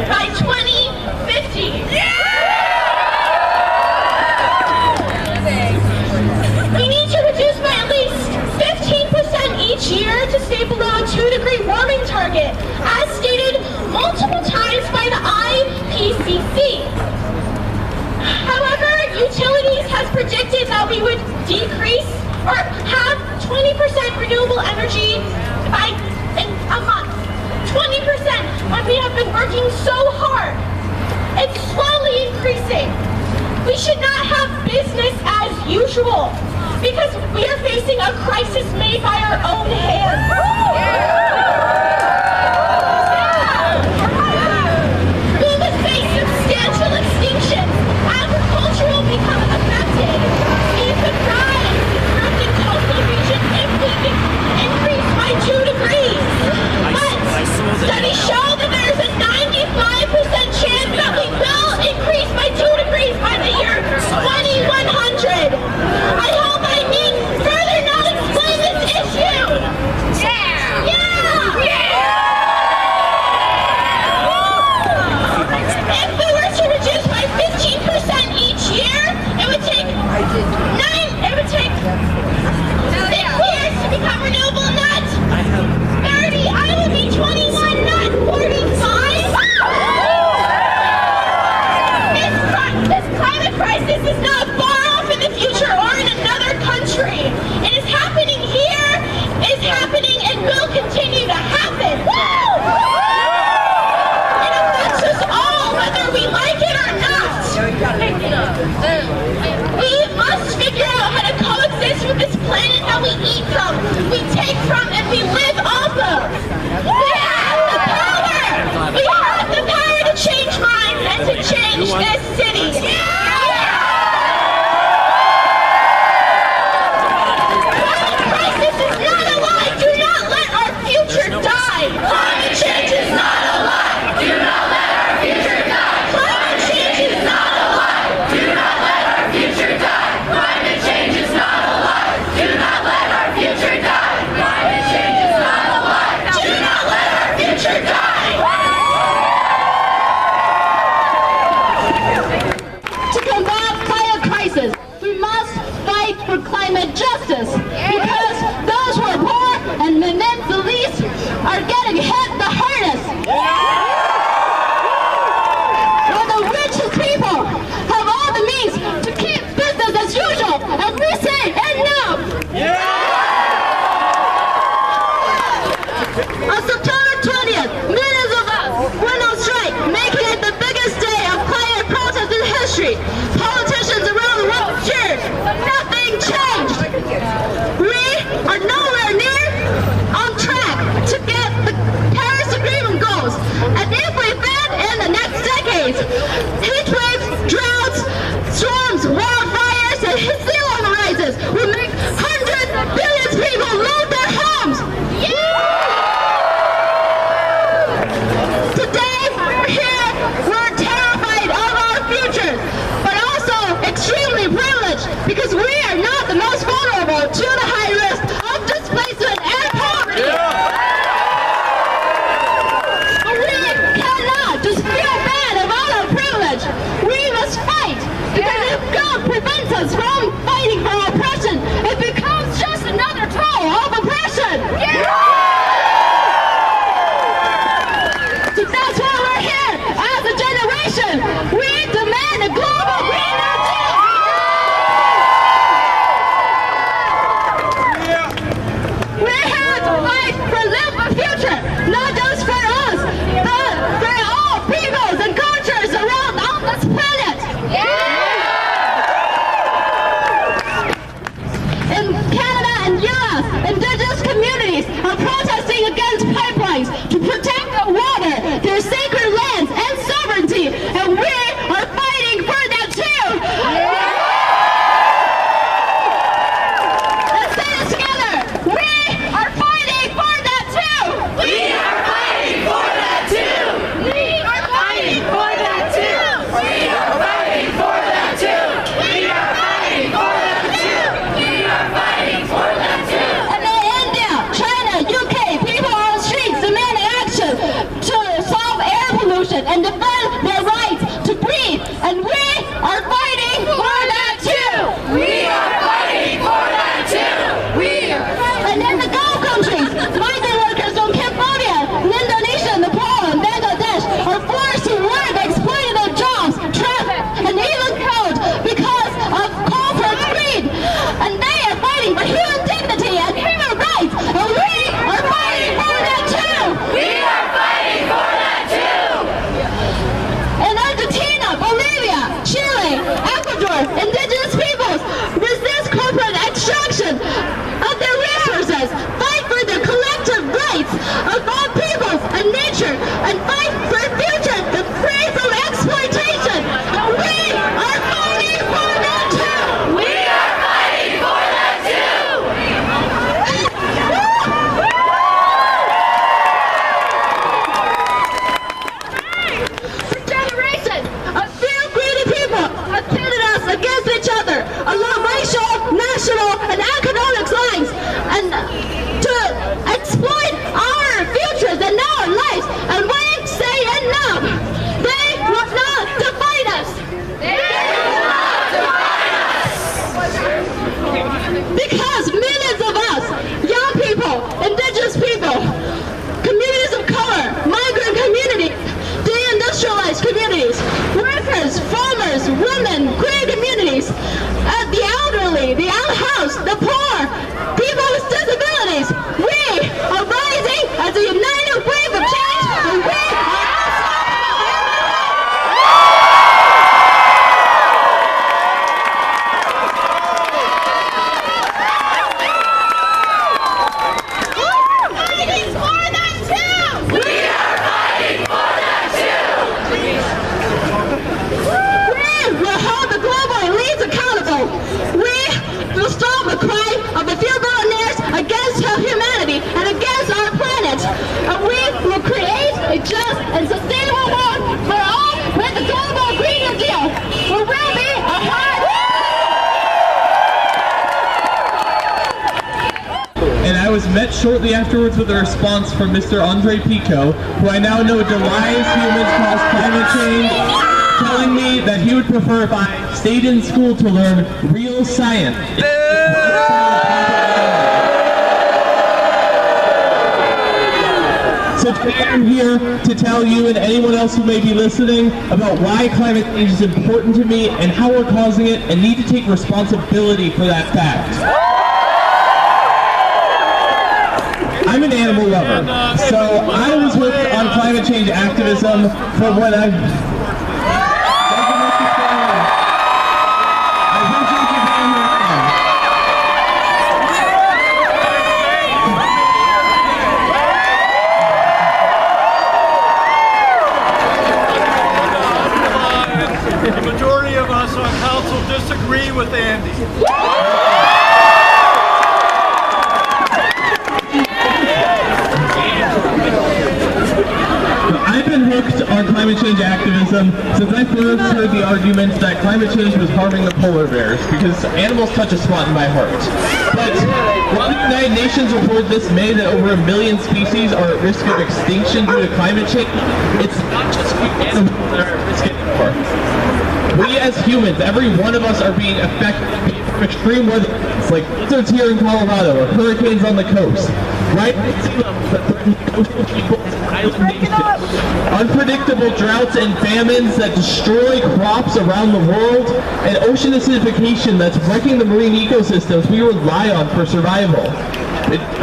by 2050. We need to reduce by at least 15% each year to stay below a 2-degree warming target, as stated multiple times by the IPCC. However, Utilities has predicted that we would decrease or have 20% renewable energy by a month. 20% when we have been working so hard. It's slowly increasing. We should not have business as usual because we are facing a crisis made by our own hands. We will face substantial extinction. Agriculture will become affected. We could rise in coastal region if we increase by 2 degrees. But studies show that there's a 95% chance that we will increase by 2 degrees by the year 2100. I hope I need further not explain this issue. Yeah! If we were to reduce by 15% each year, it would take 6 years to become renewable net. 30, I would be 21, not 45. This climate crisis is not far off in the future or in another country. It is happening here, is happening, and will continue to happen. It affects us all, whether we like it or not. We must figure out how to coexist with this planet that we eat from, we take from, and we live off of. We have the power! We have the power to change minds and to change this city. Climate crisis is not a lie. Do not let our future die. Climate change is not a lie. Do not let our future die. Climate change is not a lie. Do not let our future die. Climate change is not a lie. Do not let our future die. Climate change is not a lie. Do not let our future die. To combat climate crisis, we must fight for climate justice because those who are poor and emit the least are getting hit the hardest. While the richest people have all the means to keep business as usual, and we say enough. On September 20th, millions of us went on strike, making it the biggest day of climate protest in history. Politicians around the world cheered, but nothing changed. We are nowhere near on track to get the Paris Agreement goals. And if we fail in the next decades, heat waves, droughts, storms, wildfires, and sea level rises will make hundreds of billions of people lose their homes. Today, we're here, we're terrified of our future, but also extremely privileged because we are not the most vulnerable to the high risk of displacement and poverty. But we cannot just feel bad about our privilege. and defend their rights to breathe, and we are fighting for that too! We are fighting for that too! And in the Gulf countries, migrant workers from Cambodia, Indonesia, Nepal, and Bangladesh are forced to work exploitative jobs, traffic, and even killed because of corporate greed. And they are fighting for human dignity and human rights, and we are fighting for that too! We are fighting for that too! In Argentina, Bolivia, Chile, Ecuador, indigenous peoples resist corporate extraction of their resources, fight for the collective rights of all peoples and nature, and fight for a future that's free from exploitation. And we are fighting for that too! We are fighting for that too! For generations, a few greedy people have pitted us against each other along racial, national, and economic lines, and to exploit our futures and our lives. And we say enough. They will not define us. Because millions of us, young people, indigenous people, communities of color, migrant communities, deindustrialized communities, workers, farmers, women, queer communities, the elderly, the unhoused, the poor, people with disabilities, we are rising as a united wave of change, and we are fighting for that too! We are fighting for that too! We will hold the global elites accountable. We will stop the cry of the few billionaires against humanity and against our planet. And we will create a just and sustainable world for all with the global Green New Deal. We will be a hard. And I was met shortly afterwards with a response from Mr. Andre Pico, who I now know derives humans cause climate change, telling me that he would prefer if I stayed in school to learn real science. So today I'm here to tell you and anyone else who may be listening about why climate change is important to me and how we're causing it, and need to take responsibility for that fact. I'm an animal lover, so I was hooked on climate change activism from when I appreciate you being here now. The majority of us on council disagree with Andy. I've been hooked on climate change activism since I first heard the argument that climate change was harming the polar bears, because animals touch a spot in my heart. But when the United Nations reported this May that over 1 million species are at risk of extinction due to climate change, it's not just animals that are at risk anymore. We as humans, every one of us, are being affected from extreme weather, like blizzards here in Colorado or hurricanes on the coast. Right? Unpredictable droughts and famines that destroy crops around the world, and ocean acidification that's wrecking the marine ecosystems we rely on for survival.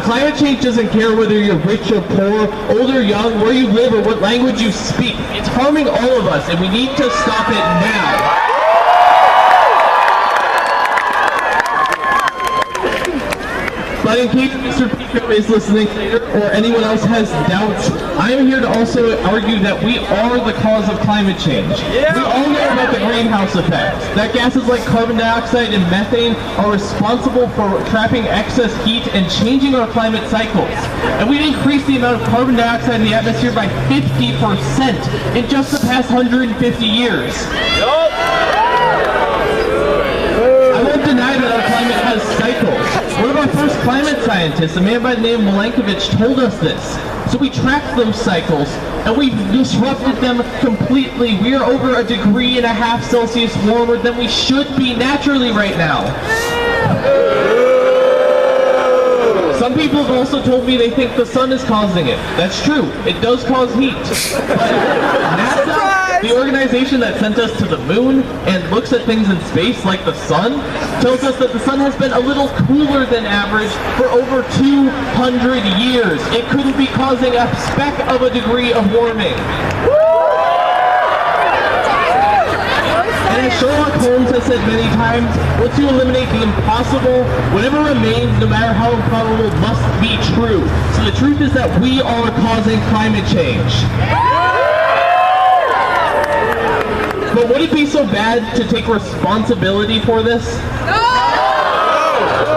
Climate change doesn't care whether you're rich or poor, old or young, where you live, or what language you speak. It's harming all of us, and we need to stop it now. But in case Mr. Pico is listening later, or anyone else has doubts, I am here to also argue that we are the cause of climate change. We all know about the greenhouse effect. That gases like carbon dioxide and methane are responsible for trapping excess heat and changing our climate cycles. And we've increased the amount of carbon dioxide in the atmosphere by 50% in just the past 150 years. I won't deny that our climate has cycles. One of our first climate scientist, a man by the name of Milankovitch, told us this. So we tracked those cycles, and we've disrupted them completely. We are over 1.5 degrees Celsius warmer than we should be naturally right now. Some people have also told me they think the sun is causing it. That's true. It does cause heat. NASA, the organization that sent us to the moon and looks at things in space like the sun, tells us that the sun has been a little cooler than average for over 200 years. It couldn't be causing a speck of a degree of warming. And as Sherlock Holmes has said many times, once you eliminate the impossible, whatever remains, no matter how improbable, must be true. So the truth is that we are causing climate change. But would it be so bad to take responsibility for this?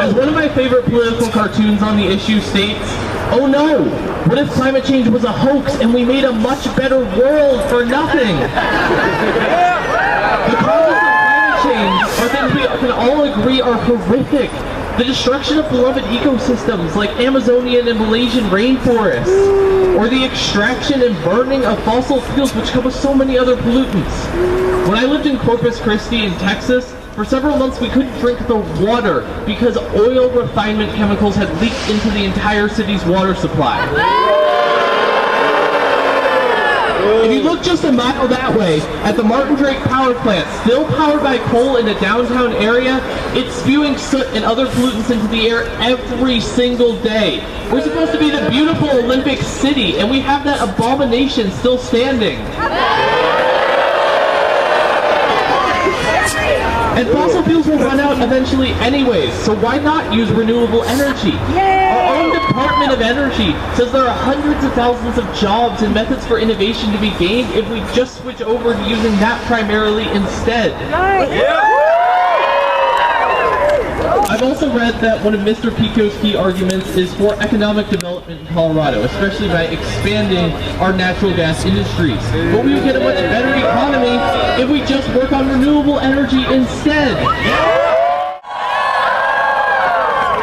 As one of my favorite political cartoons on the issue states, oh no, what if climate change was a hoax and we made a much better world for nothing? The causes of climate change are things we can all agree are horrific. The destruction of beloved ecosystems like Amazonian and Malaysian rainforests, or the extraction and burning of fossil fuels which come with so many other pollutants. When I lived in Corpus Christi in Texas, for several months we couldn't drink the water because oil refinement chemicals had leaked into the entire city's water supply. If you look just a mile that way, at the Martin Drake power plant, still powered by coal in the downtown area, it's spewing soot and other pollutants into the air every single day. We're supposed to be the beautiful Olympic city, and we have that abomination still standing. And fossil fuels will run out eventually anyways, so why not use renewable energy? Our own Department of Energy says there are hundreds of thousands of jobs and methods for innovation to be gained if we just switch over to using that primarily instead. I've also read that one of Mr. Pico's key arguments is for economic development in Colorado, especially by expanding our natural gas industries. But we would get a much better economy if we just work on renewable energy instead.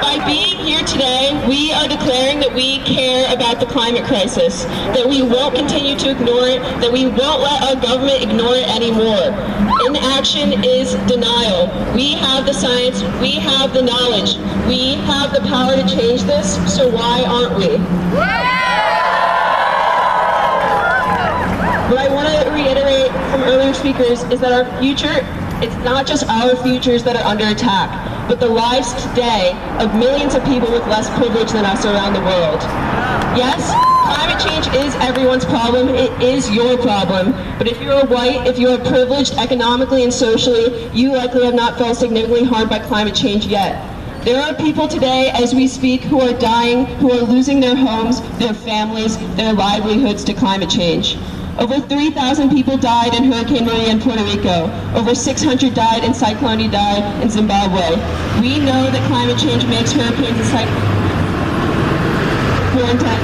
By being here today, we are declaring that we care about the climate crisis, that we won't continue to ignore it, that we won't let our government ignore it anymore. Inaction is denial. We have the science, we have the knowledge, we have the power to change this, so why aren't we? What I want to reiterate from earlier speakers is that our future, it's not just our futures that are under attack, but the lives today of millions of people with less privilege than us around the world. Yes, climate change is everyone's problem. It is your problem. But if you're white, if you're privileged economically and socially, you likely have not felt significantly harmed by climate change yet. There are people today, as we speak, who are dying, who are losing their homes, their families, their livelihoods to climate change. Over 3,000 people died in Hurricane Maria in Puerto Rico. Over 600 died in Cyclone Idai in Zimbabwe. We know that climate change makes hurricanes and cyclones more intense.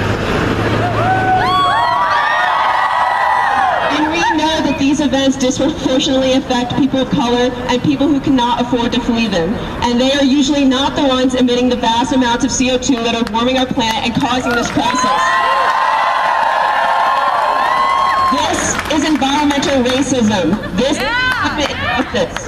And we know that these events disproportionately affect people of color and people who cannot afford to flee them. And they are usually not the ones emitting the vast amounts of CO2 that are warming our planet and causing this crisis. This is environmental racism. This is injustice.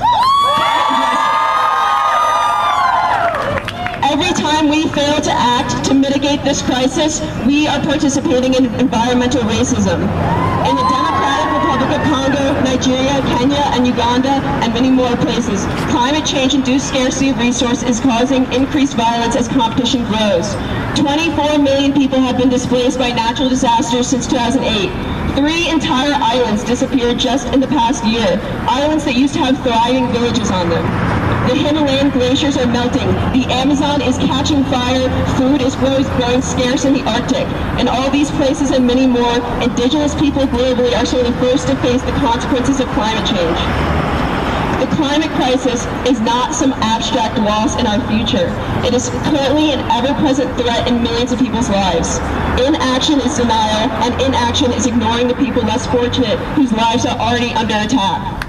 Every time we fail to act to mitigate this crisis, we are participating in environmental racism. In the Democratic Republic of Congo, Nigeria, Kenya, and Uganda, and many more places, climate change-induced scarcity of resource is causing increased violence as competition grows. 24 million people have been displaced by natural disasters since 2008. 3 entire islands disappeared just in the past year, islands that used to have thriving villages on them. The Himalayan glaciers are melting, the Amazon is catching fire, food is growing scarce in the Arctic, and all these places and many more, Indigenous people globally are sort of forced to face the consequences of climate change. The climate crisis is not some abstract loss in our future. It is currently an ever-present threat in millions of people's lives. Inaction is denial, and inaction is ignoring the people less fortunate whose lives are already under attack.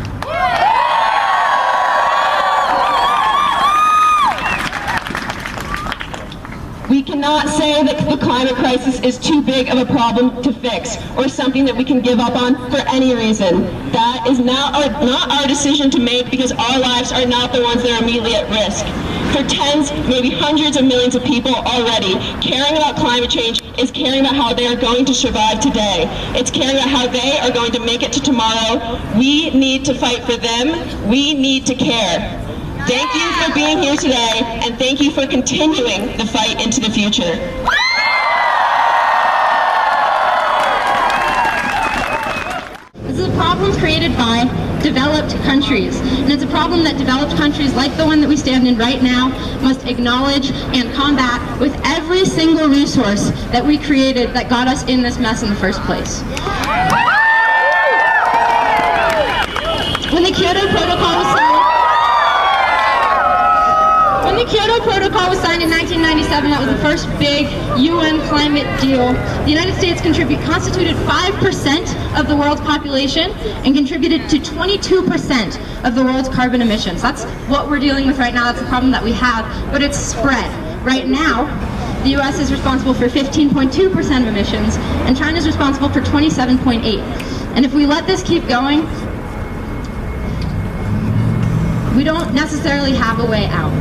We cannot say that the climate crisis is too big of a problem to fix or something that we can give up on for any reason. That is not our decision to make, because our lives are not the ones that are immediately at risk. For tens, maybe hundreds of millions of people already, caring about climate change is caring about how they are going to survive today. It's caring about how they are going to make it to tomorrow. We need to fight for them. We need to care. Thank you for being here today, and thank you for continuing the fight into the future. This is a problem created by developed countries, and it's a problem that developed countries like the one that we stand in right now must acknowledge and combat with every single resource that we created that got us in this mess in the first place. When the Kyoto Protocol was signed in 1997, that was the first big UN climate deal. The United States constituted 5% of the world's population and contributed to 22% of the world's carbon emissions. That's what we're dealing with right now. That's the problem that we have, but it's spread. Right now, the US is responsible for 15.2% of emissions, and China is responsible for 27.8%. And if we let this keep going, we don't necessarily have a way out.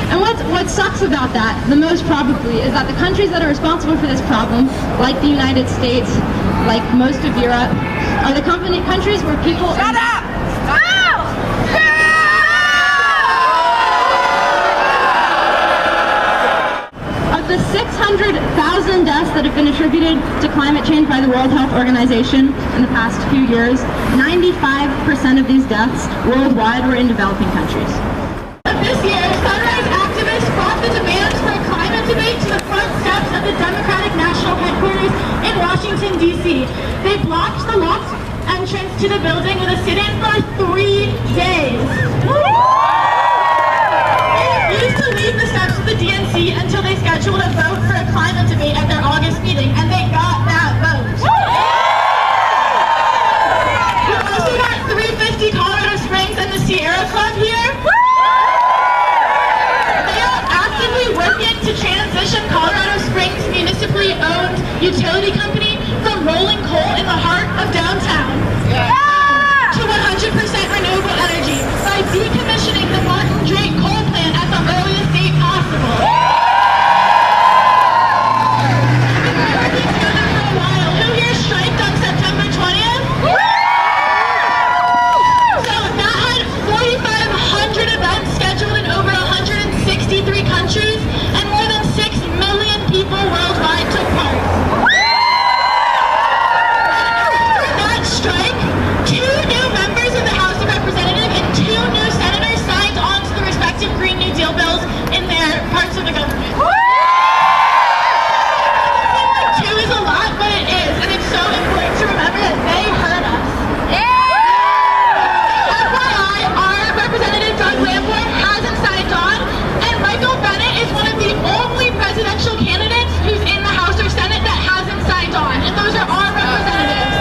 And what sucks about that, the most probably, is that the countries that are responsible for this problem, like the United States, like most of Europe, are the countries where people... Shut up! Of the 600,000 deaths that have been attributed to climate change by the World Health Organization in the past few years, 95% of these deaths worldwide were in developing countries. This year, Sunrise activists brought the demands for a climate debate to the front steps of the Democratic National Headquarters in Washington, D.C. They blocked the locked entrance to the building with a sit-in for 3 days. They refused to leave the steps of the DNC until they scheduled a vote for a climate debate at their August meeting, and they got that vote. We also got 350 Colorado Springs and the Sierra Club here. Working to transition Colorado Springs municipally owned utility company from rolling coal in the heart of downtown to 100% renewable energy by decommissioning the Martin Drake coal plant at the earliest date possible. We've been working together for a while. Who here striked on September 20th? So that had 4,500 events scheduled in over 163 countries, and more than 6 million people worldwide took part. After that strike, 2 new members of the House of Representatives and 2 new senators signed on to the respective Green New Deal bills in their parts of the government. It seems like 2 is a lot, but it is, and it's so important to remember that they heard us. FYI, our Representative Doug Lamborn hasn't signed on, and Michael Bennett is one of the only presidential candidates who's in the House or Senate that hasn't signed on, and those are our representatives.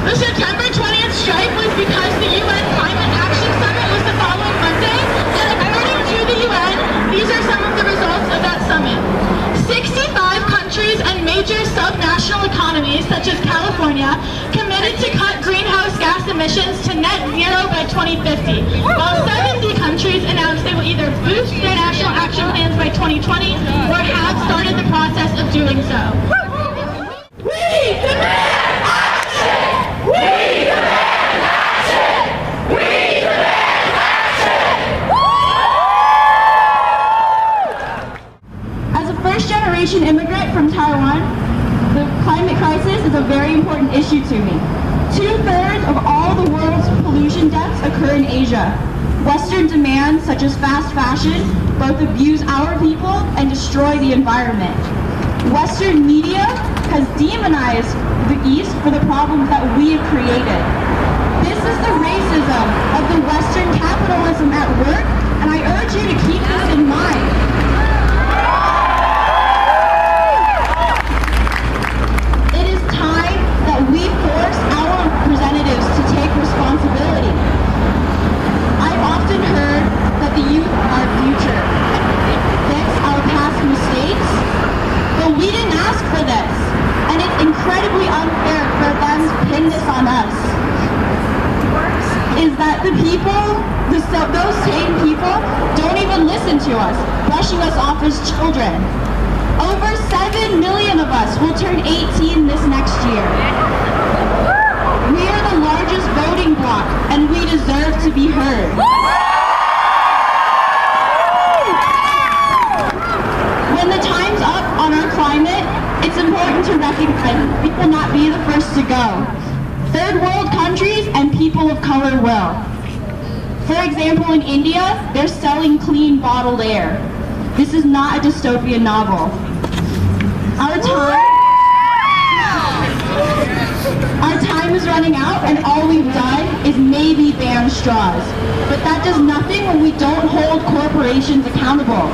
The September 20th strike was because the UN Climate Action Summit was the following Monday, and according to the UN, these are some of the results of that summit. 65 countries and major subnational economies, such as California, committed to cut greenhouse gas emissions to net zero by 2050, while 70 countries announced they will either boost their national action plans by 2020 or have started the process of doing so. We demand action! We demand action! We demand action! As a first-generation immigrant from Taiwan, the climate crisis is a very important issue to me. 2/3 of all the world's pollution deaths occur in Asia. Western demands, such as fast fashion, both abuse our people and destroy the environment. Western media has demonized the East for the problems that we have created. This is the racism of the Western capitalism at work, and I urge you to keep this in mind. It is time that we force our representatives to take lose children. Over 7 million of us will turn 18 this next year. We are the largest voting bloc, and we deserve to be heard. When the time's up on our climate, it's important to recognize we will not be the first to go. Third world countries and people of color will. For example, in India, they're selling clean bottled air. This is not a dystopian novel. Our time is running out, and all we've done is maybe ban straws. But that does nothing when we don't hold corporations accountable.